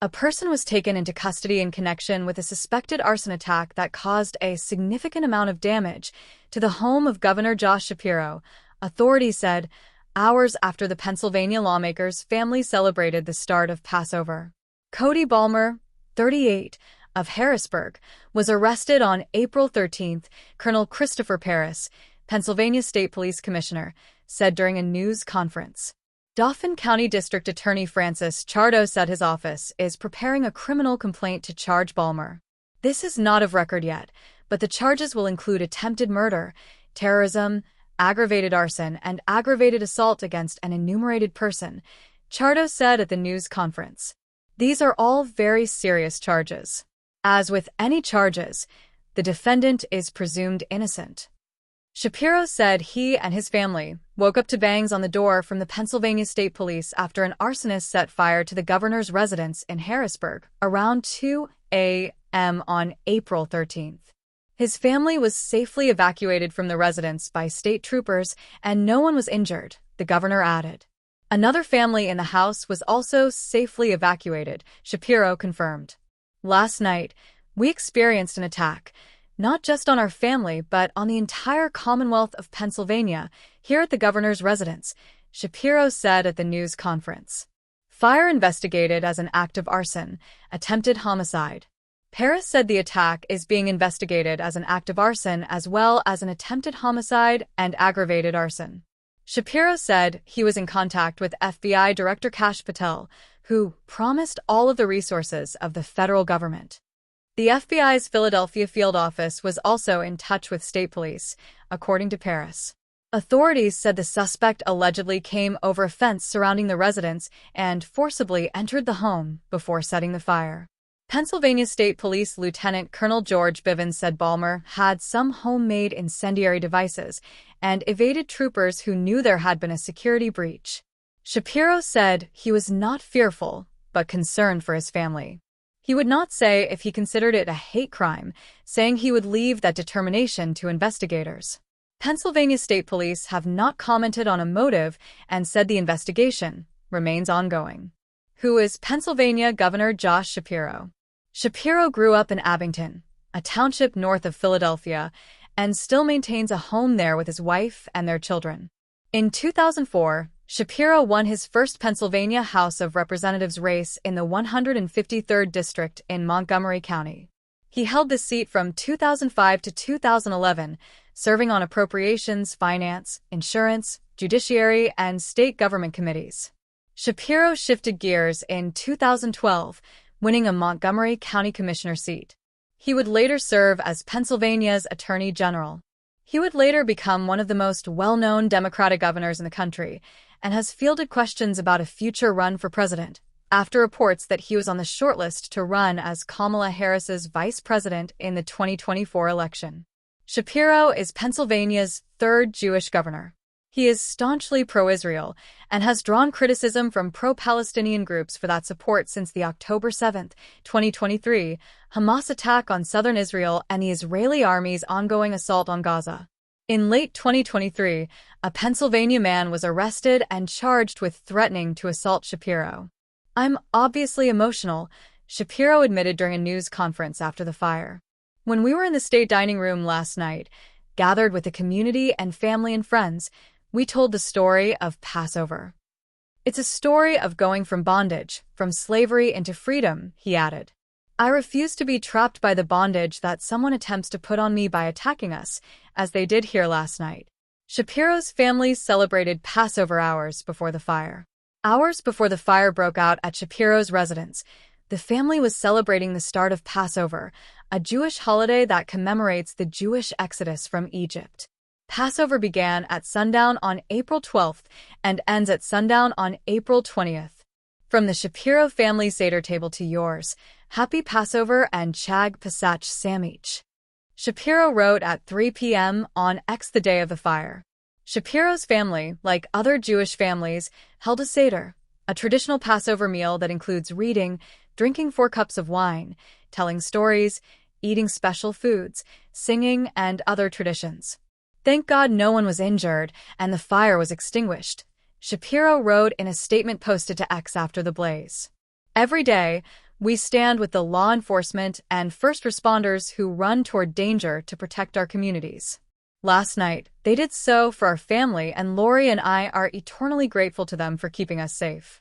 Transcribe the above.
A person was taken into custody in connection with a suspected arson attack that caused a significant amount of damage to the home of Governor Josh Shapiro, authorities said, hours after the Pennsylvania lawmaker's family celebrated the start of Passover. Cody Balmer, 38, of Harrisburg, was arrested on April 13th, Colonel Christopher Paris, Pennsylvania State Police Commissioner, said during a news conference. Dauphin County District Attorney Francis Chardo said his office is preparing a criminal complaint to charge Balmer. This is not of record yet, but the charges will include attempted murder, terrorism, aggravated arson, and aggravated assault against an enumerated person, Chardo said at the news conference. These are all very serious charges. As with any charges, the defendant is presumed innocent. Shapiro said he and his family woke up to bangs on the door from the Pennsylvania State Police after an arsonist set fire to the governor's residence in Harrisburg around 2 a.m. on April 13th. His family was safely evacuated from the residence by state troopers, and no one was injured, the governor added. Another family in the house was also safely evacuated, Shapiro confirmed. Last night, we experienced an attack, not just on our family but on the entire Commonwealth of Pennsylvania, here at the governor's residence, Shapiro said at the news conference. Fire investigated as an act of arson, attempted homicide. Paris said the attack is being investigated as an act of arson as well as an attempted homicide and aggravated arson. Shapiro said he was in contact with FBI Director Kash Patel, who promised all of the resources of the federal government. The FBI's Philadelphia field office was also in touch with state police, according to Paris. Authorities said the suspect allegedly came over a fence surrounding the residence and forcibly entered the home before setting the fire. Pennsylvania State Police Lieutenant Colonel George Bivens said Balmer had some homemade incendiary devices and evaded troopers who knew there had been a security breach. Shapiro said he was not fearful, but concerned for his family. He would not say if he considered it a hate crime, saying he would leave that determination to investigators. Pennsylvania State Police have not commented on a motive and said the investigation remains ongoing. Who is Pennsylvania Governor Josh Shapiro? Shapiro grew up in Abington, a township north of Philadelphia, and still maintains a home there with his wife and their children. In 2004, Shapiro won his first Pennsylvania House of Representatives race in the 153rd District in Montgomery County. He held this seat from 2005 to 2011, serving on appropriations, finance, insurance, judiciary, and state government committees. Shapiro shifted gears in 2012, winning a Montgomery County Commissioner seat. He would later serve as Pennsylvania's Attorney General. He would later become one of the most well-known Democratic governors in the country, and has fielded questions about a future run for president, after reports that he was on the shortlist to run as Kamala Harris's vice president in the 2024 election. Shapiro is Pennsylvania's third Jewish governor. He is staunchly pro-Israel and has drawn criticism from pro-Palestinian groups for that support since the October 7, 2023, Hamas attack on southern Israel and the Israeli army's ongoing assault on Gaza. In late 2023, a Pennsylvania man was arrested and charged with threatening to assault Shapiro. "I'm obviously emotional," Shapiro admitted during a news conference after the fire. "When we were in the state dining room last night, gathered with the community and family and friends, we told the story of Passover. It's a story of going from bondage, from slavery into freedom," he added. "I refuse to be trapped by the bondage that someone attempts to put on me by attacking us, as they did here last night." Shapiro's family celebrated Passover hours before the fire. Hours before the fire broke out at Shapiro's residence, the family was celebrating the start of Passover, a Jewish holiday that commemorates the Jewish exodus from Egypt. Passover began at sundown on April 12th and ends at sundown on April 20th. From the Shapiro family Seder table to yours, Happy Passover and Chag Pesach Samich. Shapiro wrote at 3 p.m. on X the day of the fire. Shapiro's family, like other Jewish families, held a Seder, a traditional Passover meal that includes reading, drinking 4 cups of wine, telling stories, eating special foods, singing, and other traditions. "Thank God no one was injured and the fire was extinguished," Shapiro wrote in a statement posted to X after the blaze. "Every day, We stand with the law enforcement and first responders who run toward danger to protect our communities. Last night, they did so for our family, and Lori and I are eternally grateful to them for keeping us safe.